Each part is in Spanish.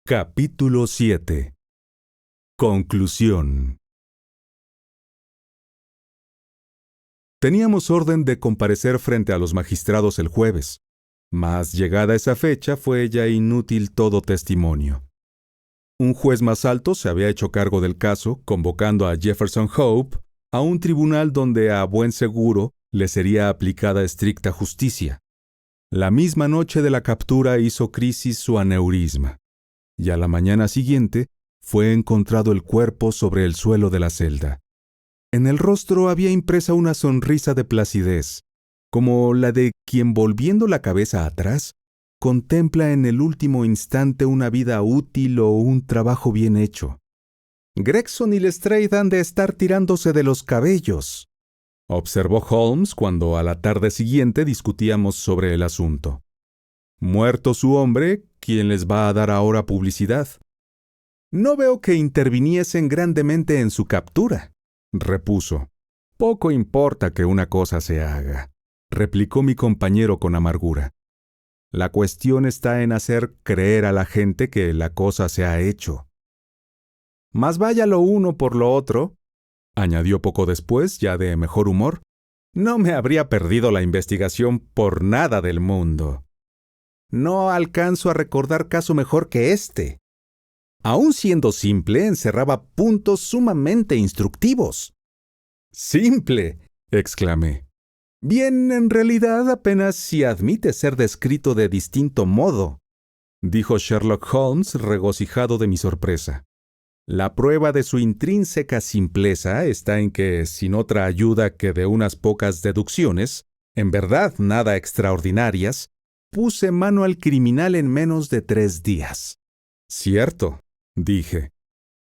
Capítulo 7. Conclusión. Teníamos orden de comparecer frente a los magistrados el jueves, mas llegada esa fecha fue ya inútil todo testimonio. Un juez más alto se había hecho cargo del caso, convocando a Jefferson Hope a un tribunal donde a buen seguro le sería aplicada estricta justicia. La misma noche de la captura hizo crisis su aneurisma, y a la mañana siguiente fue encontrado el cuerpo sobre el suelo de la celda. En el rostro había impresa una sonrisa de placidez, como la de quien volviendo la cabeza atrás, contempla en el último instante una vida útil o un trabajo bien hecho. «Gregson y Lestrade han de estar tirándose de los cabellos», observó Holmes cuando a la tarde siguiente discutíamos sobre el asunto. «Muerto su hombre, ¿quién les va a dar ahora publicidad?» «No veo que interviniesen grandemente en su captura», repuso. «Poco importa que una cosa se haga», replicó mi compañero con amargura. «La cuestión está en hacer creer a la gente que la cosa se ha hecho». «Más vaya lo uno por lo otro», añadió poco después, ya de mejor humor. «No me habría perdido la investigación por nada del mundo. No alcanzo a recordar caso mejor que este. Aun siendo simple, encerraba puntos sumamente instructivos». «¡Simple!», exclamé. «Bien, en realidad apenas si admite ser descrito de distinto modo», dijo Sherlock Holmes, regocijado de mi sorpresa. «La prueba de su intrínseca simpleza está en que, sin otra ayuda que de unas pocas deducciones, en verdad nada extraordinarias, puse mano al criminal en menos de 3 días». «Cierto», dije.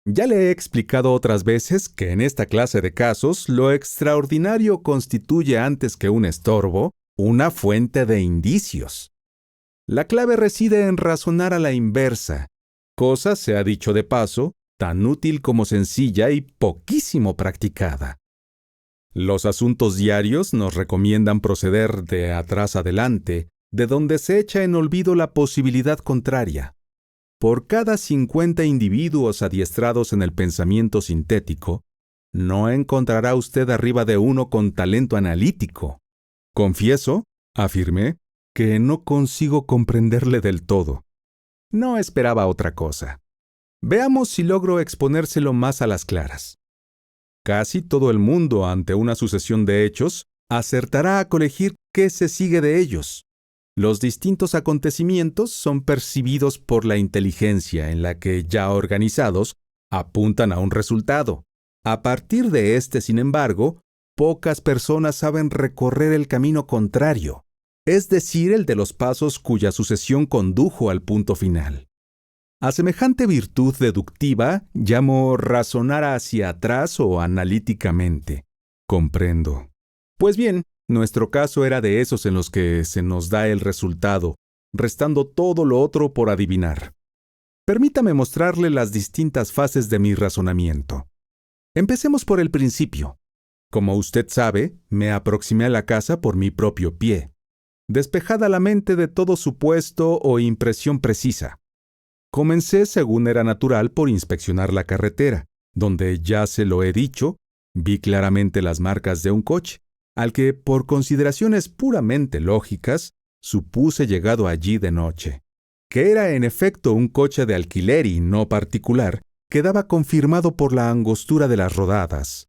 «Ya le he explicado otras veces que en esta clase de casos lo extraordinario constituye antes que un estorbo, una fuente de indicios. La clave reside en razonar a la inversa, cosa, se ha dicho de paso, tan útil como sencilla y poquísimo practicada. Los asuntos diarios nos recomiendan proceder de atrás adelante, de donde se echa en olvido la posibilidad contraria. Por cada 50 individuos adiestrados en el pensamiento sintético, no encontrará usted arriba de uno con talento analítico. Confieso», afirmé, «que no consigo comprenderle del todo». No esperaba otra cosa. Veamos si logro exponérselo más a las claras. Casi todo el mundo, ante una sucesión de hechos, acertará a colegir qué se sigue de ellos. Los distintos acontecimientos son percibidos por la inteligencia en la que, ya organizados, apuntan a un resultado. A partir de este, sin embargo, pocas personas saben recorrer el camino contrario, es decir, el de los pasos cuya sucesión condujo al punto final. A semejante virtud deductiva llamo razonar hacia atrás o analíticamente. Comprendo. Pues bien, nuestro caso era de esos en los que se nos da el resultado, restando todo lo otro por adivinar. Permítame mostrarle las distintas fases de mi razonamiento. Empecemos por el principio. Como usted sabe, me aproximé a la casa por mi propio pie, despejada la mente de todo supuesto o impresión precisa. Comencé, según era natural, por inspeccionar la carretera, donde, ya se lo he dicho, vi claramente las marcas de un coche, al que, por consideraciones puramente lógicas, supuse llegado allí de noche. Que era en efecto un coche de alquiler y no particular, quedaba confirmado por la angostura de las rodadas.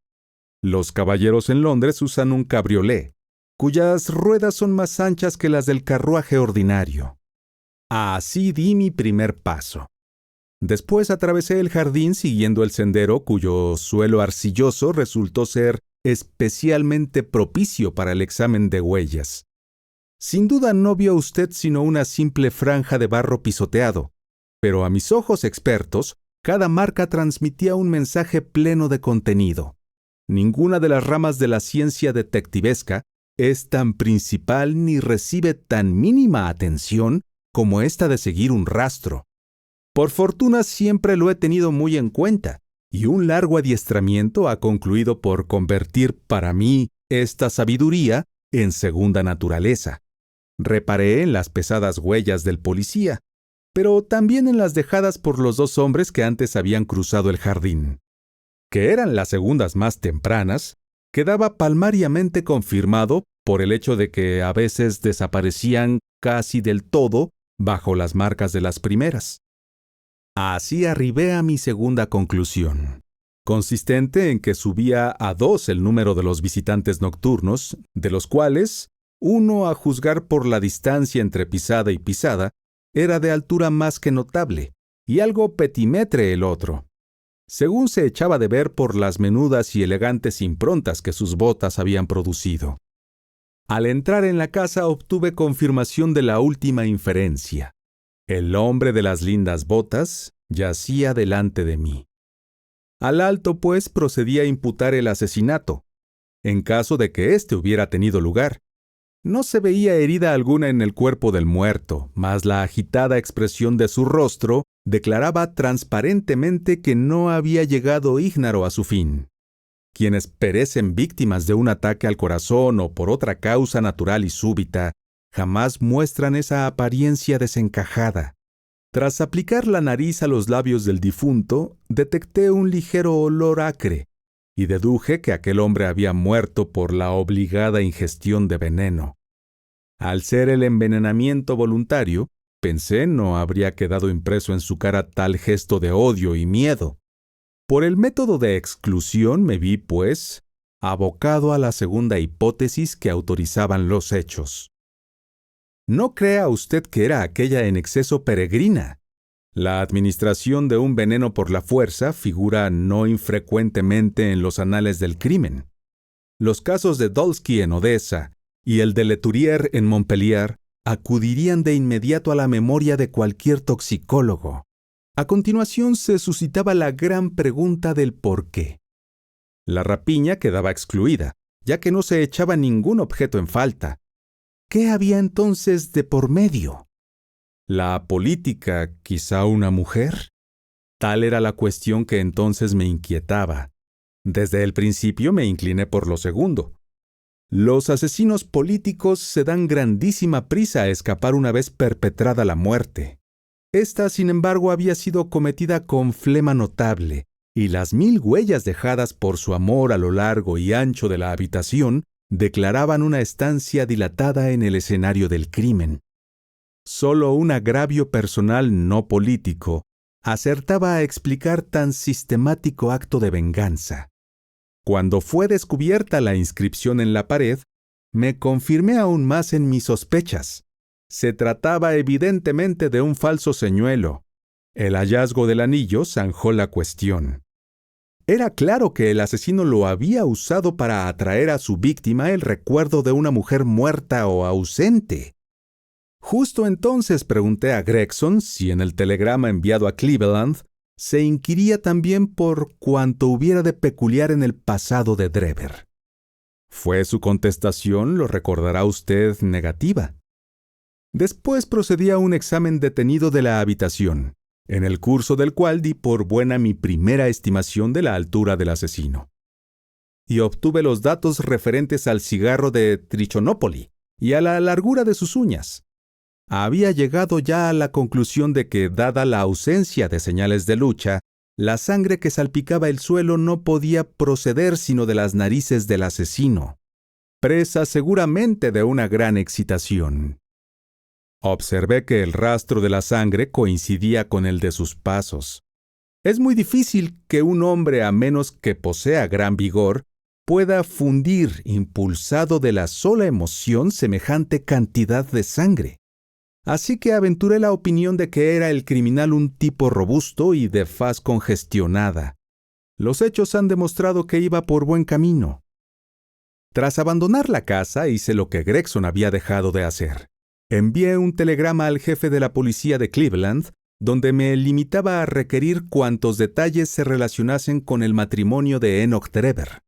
Los caballeros en Londres usan un cabriolé, cuyas ruedas son más anchas que las del carruaje ordinario. Así di mi primer paso. Después atravesé el jardín siguiendo el sendero cuyo suelo arcilloso resultó ser especialmente propicio para el examen de huellas. Sin duda no vio usted sino una simple franja de barro pisoteado, pero a mis ojos expertos, cada marca transmitía un mensaje pleno de contenido. Ninguna de las ramas de la ciencia detectivesca es tan principal ni recibe tan mínima atención como esta de seguir un rastro. Por fortuna siempre lo he tenido muy en cuenta, y un largo adiestramiento ha concluido por convertir para mí esta sabiduría en segunda naturaleza. Reparé en las pesadas huellas del policía, pero también en las dejadas por los dos hombres que antes habían cruzado el jardín. Que eran las segundas más tempranas, quedaba palmariamente confirmado por el hecho de que a veces desaparecían casi del todo bajo las marcas de las primeras. Así arribé a mi segunda conclusión, consistente en que subía a 2 el número de los visitantes nocturnos, de los cuales, uno, a juzgar por la distancia entre pisada y pisada, era de altura más que notable, y algo petimetre el otro, según se echaba de ver por las menudas y elegantes improntas que sus botas habían producido. Al entrar en la casa obtuve confirmación de la última inferencia. El hombre de las lindas botas yacía delante de mí. Al alto, pues, procedí a imputar el asesinato, en caso de que éste hubiera tenido lugar. No se veía herida alguna en el cuerpo del muerto, mas la agitada expresión de su rostro declaraba transparentemente que no había llegado ígnaro a su fin. Quienes perecen víctimas de un ataque al corazón o por otra causa natural y súbita, jamás muestran esa apariencia desencajada. Tras aplicar la nariz a los labios del difunto, detecté un ligero olor acre, y deduje que aquel hombre había muerto por la obligada ingestión de veneno. Al ser el envenenamiento voluntario, pensé no habría quedado impreso en su cara tal gesto de odio y miedo. Por el método de exclusión me vi, pues, abocado a la segunda hipótesis que autorizaban los hechos. No crea usted que era aquella en exceso peregrina. La administración de un veneno por la fuerza figura no infrecuentemente en los anales del crimen. Los casos de Dolsky en Odessa y el de Leturier en Montpellier acudirían de inmediato a la memoria de cualquier toxicólogo. A continuación se suscitaba la gran pregunta del por qué. La rapiña quedaba excluida, ya que no se echaba ningún objeto en falta. ¿Qué había entonces de por medio? ¿La política, quizá una mujer? Tal era la cuestión que entonces me inquietaba. Desde el principio me incliné por lo segundo. Los asesinos políticos se dan grandísima prisa a escapar una vez perpetrada la muerte. Esta, sin embargo, había sido cometida con flema notable, y las 1000 huellas dejadas por su amor a lo largo y ancho de la habitación declaraban una estancia dilatada en el escenario del crimen. Solo un agravio personal no político acertaba a explicar tan sistemático acto de venganza. Cuando fue descubierta la inscripción en la pared, me confirmé aún más en mis sospechas. Se trataba evidentemente de un falso señuelo. El hallazgo del anillo zanjó la cuestión. Era claro que el asesino lo había usado para atraer a su víctima el recuerdo de una mujer muerta o ausente. Justo entonces pregunté a Gregson si en el telegrama enviado a Cleveland se inquiría también por cuanto hubiera de peculiar en el pasado de Drever. Fue su contestación, lo recordará usted, negativa. Después procedí a un examen detenido de la habitación, en el curso del cual di por buena mi primera estimación de la altura del asesino. Y obtuve los datos referentes al cigarro de Trichonópoli y a la largura de sus uñas. Había llegado ya a la conclusión de que, dada la ausencia de señales de lucha, la sangre que salpicaba el suelo no podía proceder sino de las narices del asesino, presa seguramente de una gran excitación. Observé que el rastro de la sangre coincidía con el de sus pasos. Es muy difícil que un hombre, a menos que posea gran vigor, pueda fundir, impulsado de la sola emoción, semejante cantidad de sangre. Así que aventuré la opinión de que era el criminal un tipo robusto y de faz congestionada. Los hechos han demostrado que iba por buen camino. Tras abandonar la casa, hice lo que Gregson había dejado de hacer. Envié un telegrama al jefe de la policía de Cleveland, donde me limitaba a requerir cuantos detalles se relacionasen con el matrimonio de Enoch Drever.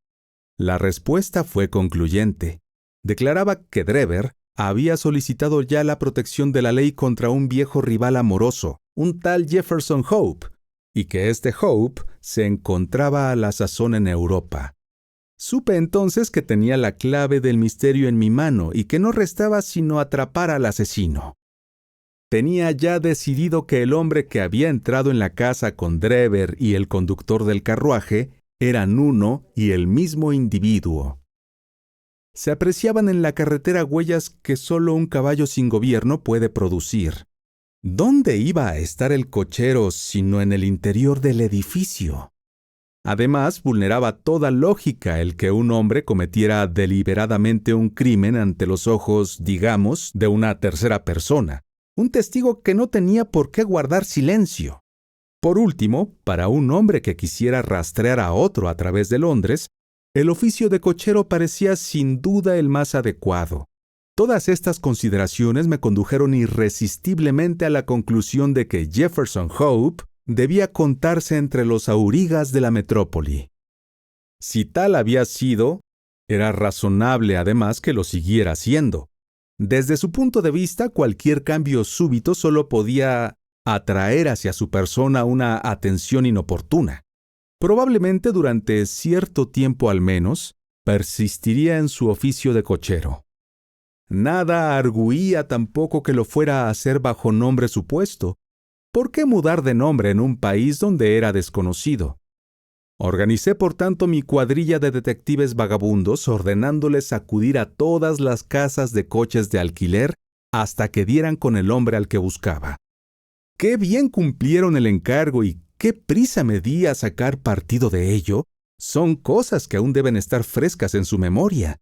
La respuesta fue concluyente. Declaraba que Drever había solicitado ya la protección de la ley contra un viejo rival amoroso, un tal Jefferson Hope, y que este Hope se encontraba a la sazón en Europa. Supe entonces que tenía la clave del misterio en mi mano y que no restaba sino atrapar al asesino. Tenía ya decidido que el hombre que había entrado en la casa con Drever y el conductor del carruaje eran uno y el mismo individuo. Se apreciaban en la carretera huellas que solo un caballo sin gobierno puede producir. ¿Dónde iba a estar el cochero sino en el interior del edificio? Además, vulneraba toda lógica el que un hombre cometiera deliberadamente un crimen ante los ojos, digamos, de una tercera persona, un testigo que no tenía por qué guardar silencio. Por último, para un hombre que quisiera rastrear a otro a través de Londres, el oficio de cochero parecía sin duda el más adecuado. Todas estas consideraciones me condujeron irresistiblemente a la conclusión de que Jefferson Hope debía contarse entre los aurigas de la metrópoli. Si tal había sido, era razonable además que lo siguiera siendo. Desde su punto de vista, cualquier cambio súbito solo podía atraer hacia su persona una atención inoportuna. Probablemente durante cierto tiempo al menos, persistiría en su oficio de cochero. Nada arguía tampoco que lo fuera a hacer bajo nombre supuesto. ¿Por qué mudar de nombre en un país donde era desconocido? Organicé por tanto mi cuadrilla de detectives vagabundos, ordenándoles acudir a todas las casas de coches de alquiler hasta que dieran con el hombre al que buscaba. ¡Qué bien cumplieron el encargo y qué prisa me di a sacar partido de ello! Son cosas que aún deben estar frescas en su memoria.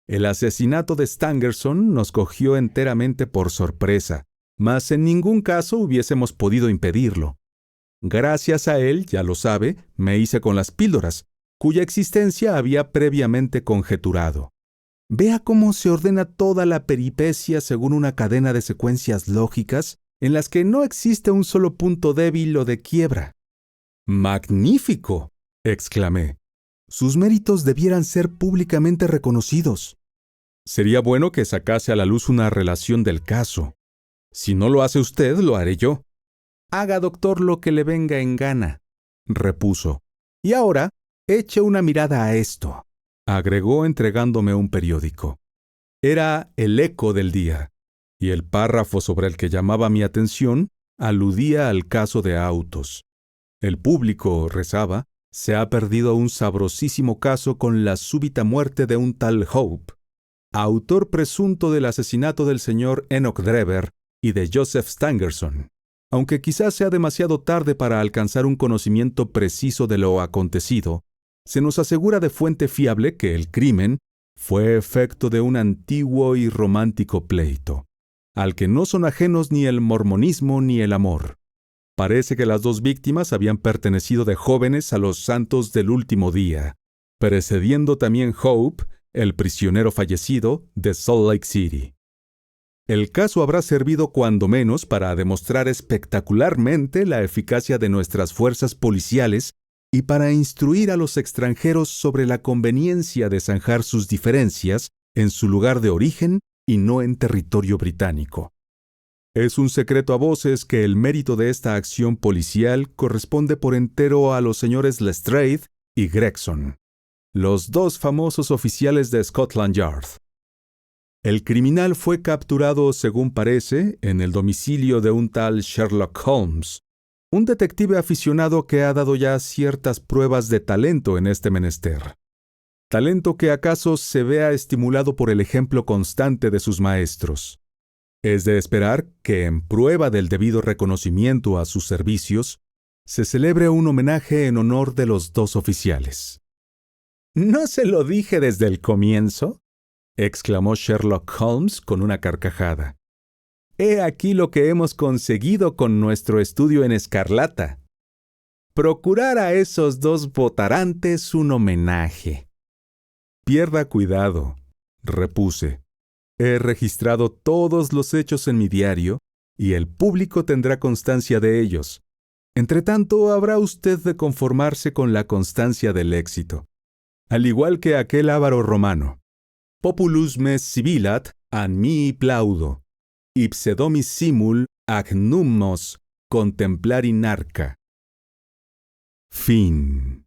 El asesinato de Stangerson nos cogió enteramente por sorpresa, mas en ningún caso hubiésemos podido impedirlo. Gracias a él, ya lo sabe, me hice con las píldoras, cuya existencia había previamente conjeturado. Vea cómo se ordena toda la peripecia según una cadena de secuencias lógicas en las que no existe un solo punto débil o de quiebra. ¡Magnífico!, exclamé. Sus méritos debieran ser públicamente reconocidos. Sería bueno que sacase a la luz una relación del caso. Si no lo hace usted, lo haré yo. Haga, doctor, lo que le venga en gana, repuso. Y ahora, eche una mirada a esto, agregó entregándome un periódico. Era El Eco del día, y el párrafo sobre el que llamaba mi atención aludía al caso de Autos. El público, rezaba, se ha perdido un sabrosísimo caso con la súbita muerte de un tal Hope, autor presunto del asesinato del señor Enoch Drever y de Joseph Stangerson. Aunque quizás sea demasiado tarde para alcanzar un conocimiento preciso de lo acontecido, se nos asegura de fuente fiable que el crimen fue efecto de un antiguo y romántico pleito, al que no son ajenos ni el mormonismo ni el amor. Parece que las dos víctimas habían pertenecido de jóvenes a los santos del último día, precediendo también Hope, el prisionero fallecido, de Salt Lake City. El caso habrá servido cuando menos para demostrar espectacularmente la eficacia de nuestras fuerzas policiales y para instruir a los extranjeros sobre la conveniencia de zanjar sus diferencias en su lugar de origen y no en territorio británico. Es un secreto a voces que el mérito de esta acción policial corresponde por entero a los señores Lestrade y Gregson, los dos famosos oficiales de Scotland Yard. El criminal fue capturado, según parece, en el domicilio de un tal Sherlock Holmes, un detective aficionado que ha dado ya ciertas pruebas de talento en este menester. Talento que acaso se vea estimulado por el ejemplo constante de sus maestros. Es de esperar que, en prueba del debido reconocimiento a sus servicios, se celebre un homenaje en honor de los dos oficiales. ¿No se lo dije desde el comienzo?, exclamó Sherlock Holmes con una carcajada. He aquí lo que hemos conseguido con nuestro estudio en escarlata. Procurar a esos dos botarantes un homenaje. Pierda cuidado, repuse. He registrado todos los hechos en mi diario y el público tendrá constancia de ellos. Entretanto, habrá usted de conformarse con la constancia del éxito. Al igual que aquel avaro romano. Populus me sibilat an mihi plaudo, ipse domis simul ac nummos contemplari narca. Fin.